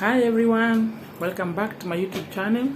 Hi everyone, welcome back to my YouTube channel.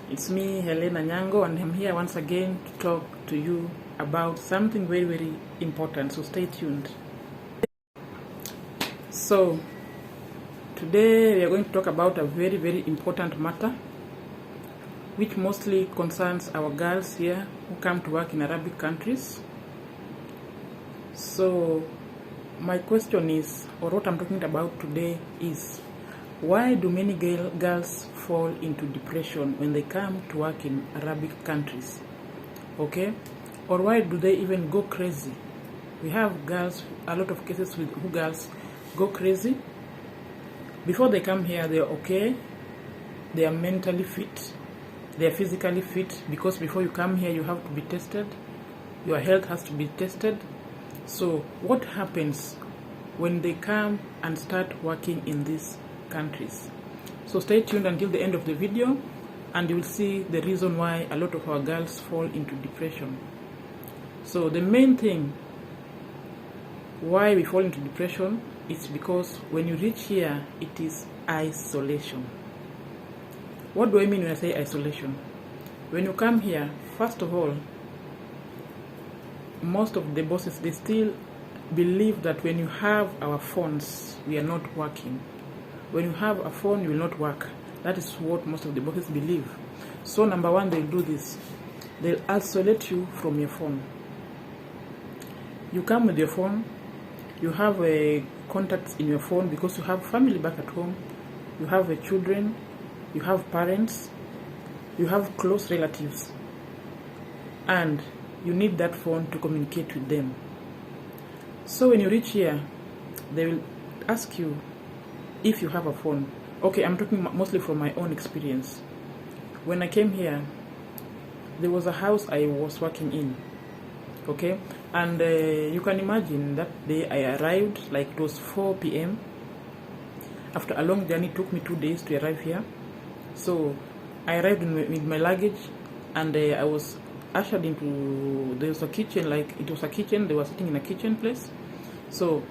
It's me, Helena Nyango, and I'm here once again to talk to you about something very, very important, so stay tuned. So today we are going to talk about a very, very important matter which mostly concerns our girls here who come to work in Arabic countries. So my question is, or what I'm talking about today is, why do many girls fall into depression when they come to work in Arabic countries? Okay? Or why do they even go crazy? We have girls, a lot of cases with who girls go crazy. Before they come here, they are okay. They are mentally fit. They are physically fit, because before you come here, you have to be tested. Your health has to be tested. So what happens when they come and start working in these countries? So stay tuned until the end of the video and you will see the reason why a lot of our girls fall into depression. So the main thing why we fall into depression is because when you reach here, it is isolation. What do I mean when I say isolation? When you come here, first of all, most of the bosses, they still believe that when you have our phones, we are not working. When you have a phone, you will not work. That is what most of the bosses believe. So number one, they'll do this. They'll isolate you from your phone. You come with your phone, you have contacts in your phone because you have family back at home, you have children, you have parents, you have close relatives, and you need that phone to communicate with them. So when you reach here, they will ask you if you have a phone. Okay, I'm talking mostly from my own experience. When I came here, there was a house I was working in, okay, and you can imagine that day I arrived, like it was 4 p.m. After a long journey, it took me 2 days to arrive here. So I arrived with my luggage, and I was ushered into, there was a kitchen, like it was a kitchen, they were sitting in a kitchen place. So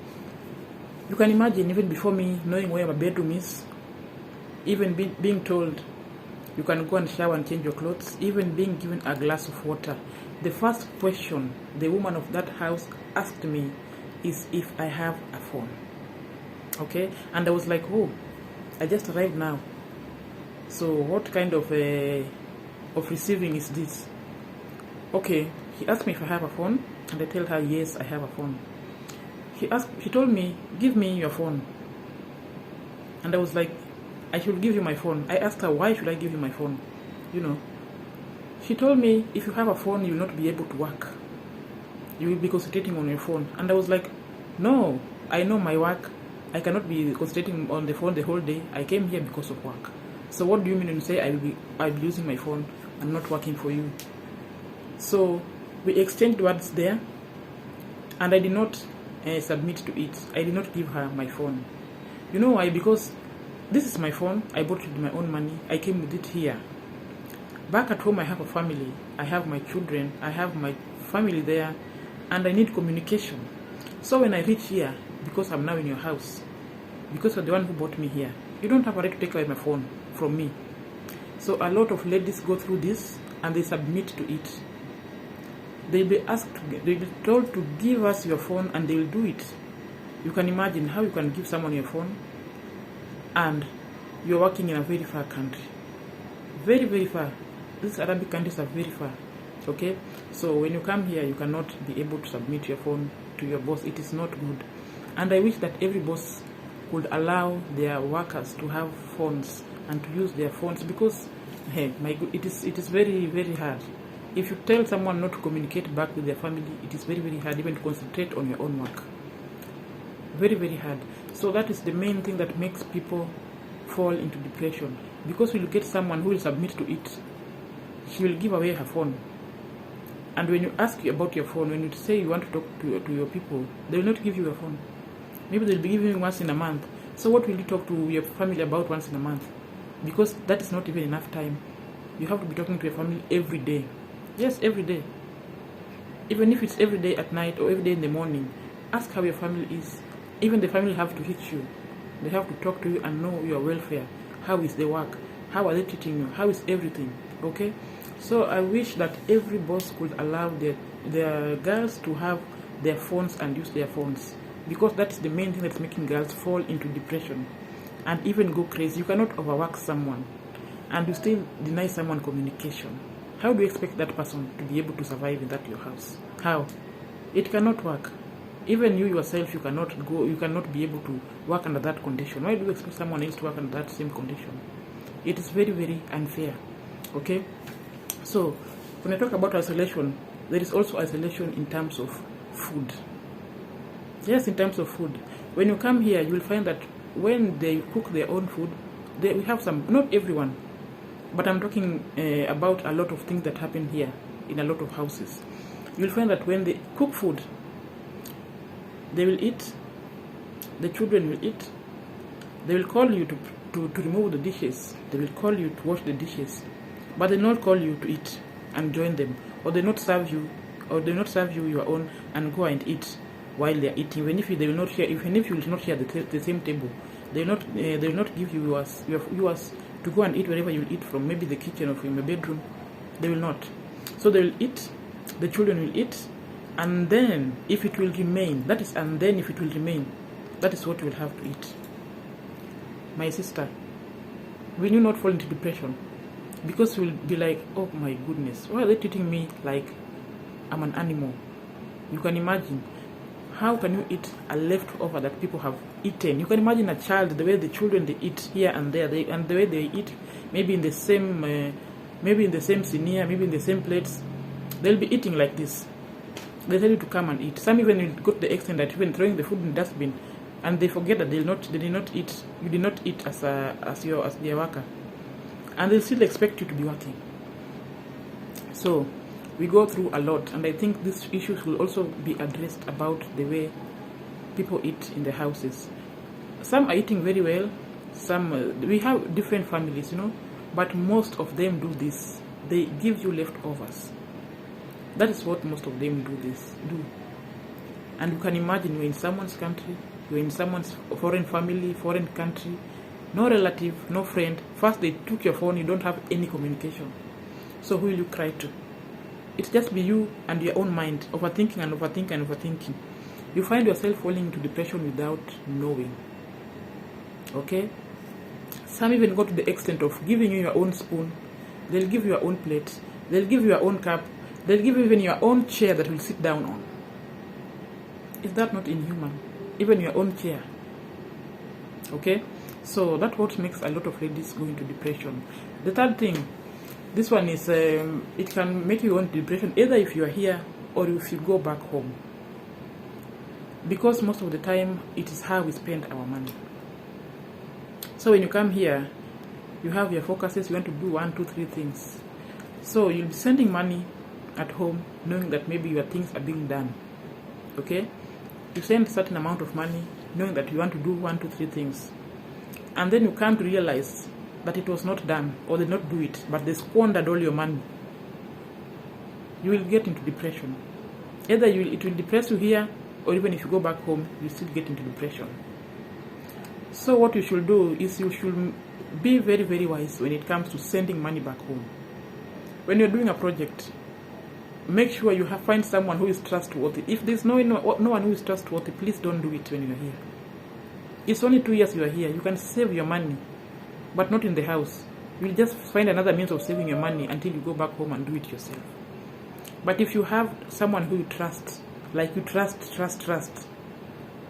you can imagine, even before me knowing where my bedroom is, even being told you can go and shower and change your clothes, even being given a glass of water, the first question the woman of that house asked me is if I have a phone. Okay, and I was like, oh, I just arrived now, so what kind of receiving is this? Okay, he asked me if I have a phone, and I tell her yes, I have a phone. She told me, give me your phone. And I was like, I should give you my phone. I asked her, why should I give you my phone? You know, she told me, if you have a phone, you will not be able to work. You will be concentrating on your phone. And I was like, no, I know my work. I cannot be concentrating on the phone the whole day. I came here because of work. So what do you mean when you say I'll be using my phone and not working for you? So we exchanged words there, and I did not submit to it. I did not give her my phone. You know why? Because this is my phone. I bought it with my own money. I came with it here. Back at home, I have a family. I have my children. I have my family there, and I need communication. So when I reach here, because I'm now in your house, because you're the one who bought me here, you don't have a right to take away my phone from me. So a lot of ladies go through this and they submit to it. They'll be told to give us your phone, and they will do it. You can imagine how you can give someone your phone and you're working in a very far country. Very, very far. These Arabic countries are very far. Okay? So when you come here, you cannot be able to submit your phone to your boss. It is not good. And I wish that every boss could allow their workers to have phones and to use their phones, because hey, it is very, very hard. If you tell someone not to communicate back with their family, it is very, very hard even to concentrate on your own work. Very, very hard. So that is the main thing that makes people fall into depression. Because when you get someone who will submit to it, she will give away her phone. And when you ask you about your phone, when you say you want to talk to your people, they will not give you a phone. Maybe they'll be giving you once in a month. So what will you talk to your family about once in a month? Because that is not even enough time. You have to be talking to your family every day. Yes, every day. Even if it's every day at night or every day in the morning, ask how your family is. Even the family have to hit you. They have to talk to you and know your welfare. How is the work? How are they treating you? How is everything? Okay? So I wish that every boss could allow their girls to have their phones and use their phones, because that's the main thing that's making girls fall into depression and even go crazy. You cannot overwork someone and you still deny someone communication. How do you expect that person to be able to survive in that your house? How? It cannot work. Even you yourself, you cannot be able to work under that condition. Why do you expect someone else to work under that same condition? It is very, very unfair. Okay? So, when I talk about isolation, there is also isolation in terms of food. Yes, in terms of food. When you come here, you will find that when they cook their own food, we have some, not everyone, but I'm talking about a lot of things that happen here in a lot of houses. You'll find that when they cook food, they will eat, the children will eat, they will call you to remove the dishes, they will call you to wash the dishes, but they not call you to eat and join them, or they not serve you your own and go and eat while they are eating. Even if you will not share the same table, they will not give you yours to go and eat wherever you will eat from, maybe the kitchen or from your bedroom. They will not. So they will eat, the children will eat, and then if it will remain, that is what you will have to eat. My sister, will you not fall into depression? Because you will be like, oh my goodness, why are they treating me like I'm an animal? You can imagine, how can you eat a leftover that people have eaten? You can imagine a child, the way the children they eat here and there, and the way they eat, maybe in the same senior, maybe in the same plates, they'll be eating like this. They tell you to come and eat. Some even will go to the extent that even throwing the food in the dustbin, and they forget that they did not eat. You did not eat as their worker, and they still expect you to be working. So we go through a lot, and I think these issues will also be addressed about the way people eat in the houses. Some are eating very well. Some we have different families, but most of them do this. They give you leftovers. That is what most of them do. And you can imagine, you're in someone's country, you're in someone's foreign family, foreign country, no relative, no friend. First they took your phone, you don't have any communication. So who will you cry to? It's just be you and your own mind, overthinking. You find yourself falling into depression without knowing. Okay? Some even go to the extent of giving you your own spoon. They'll give you your own plate. They'll give you your own cup. They'll give you even your own chair that you'll sit down on. Is that not inhuman? Even your own chair. Okay? So that's what makes a lot of ladies go into depression. The third thing, this one is, it can make you go into depression either if you are here or if you go back home. Because most of the time, it is how we spend our money. So when you come here, you have your focuses, you want to do 1, 2, 3 things. So you'll be sending money at home, knowing that maybe your things are being done. Okay? You send a certain amount of money, knowing that you want to do 1, 2, 3 things. And then you come to realize that it was not done, or they did not do it, but they squandered all your money. You will get into depression. Either it will depress you here, or even if you go back home, you still get into depression. So what you should do is you should be very, very wise when it comes to sending money back home. When you're doing a project, make sure you find someone who is trustworthy. If there's no one who is trustworthy, please don't do it when you're here. It's only 2 years you are here. You can save your money, but not in the house. You'll just find another means of saving your money until you go back home and do it yourself. But if you have someone who you trust, like you trust,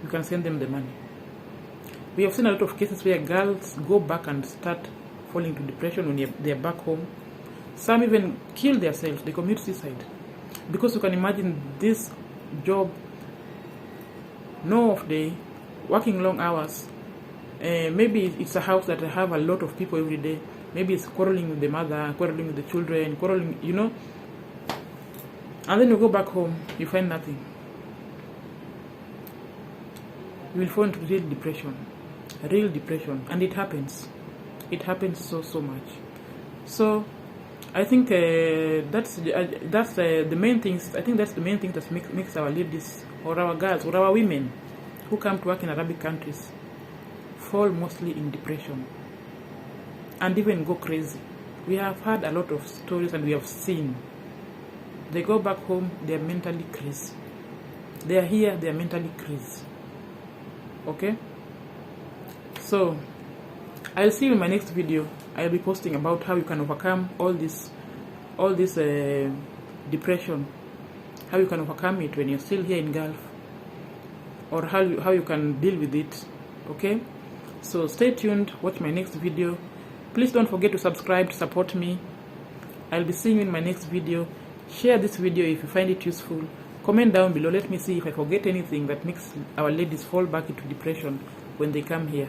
you can send them the money. We have seen a lot of cases where girls go back and start falling into depression when they're back home. Some even kill themselves, they commit suicide. Because you can imagine this job, no off day, working long hours. Maybe it's a house that have a lot of people every day. Maybe it's quarreling with the mother, quarreling with the children, quarreling, And then you go back home, you find nothing. You will fall into real depression. And it happens. It happens so much. So I think that's the main things. I think that's the main thing that makes our ladies or our girls or our women who come to work in Arabic countries fall mostly in depression and even go crazy. We have had a lot of stories and we have seen. They go back home, they are mentally crazy. They are here, they are mentally crazy. Okay? So, I'll see you in my next video. I'll be posting about how you can overcome all this depression, how you can overcome it when you're still here in Gulf, or how you can deal with it. Okay? So stay tuned, watch my next video. Please don't forget to subscribe to support me. I'll be seeing you in my next video. Share this video if you find it useful. Comment down below, let me see if I forget anything that makes our ladies fall back into depression when they come here.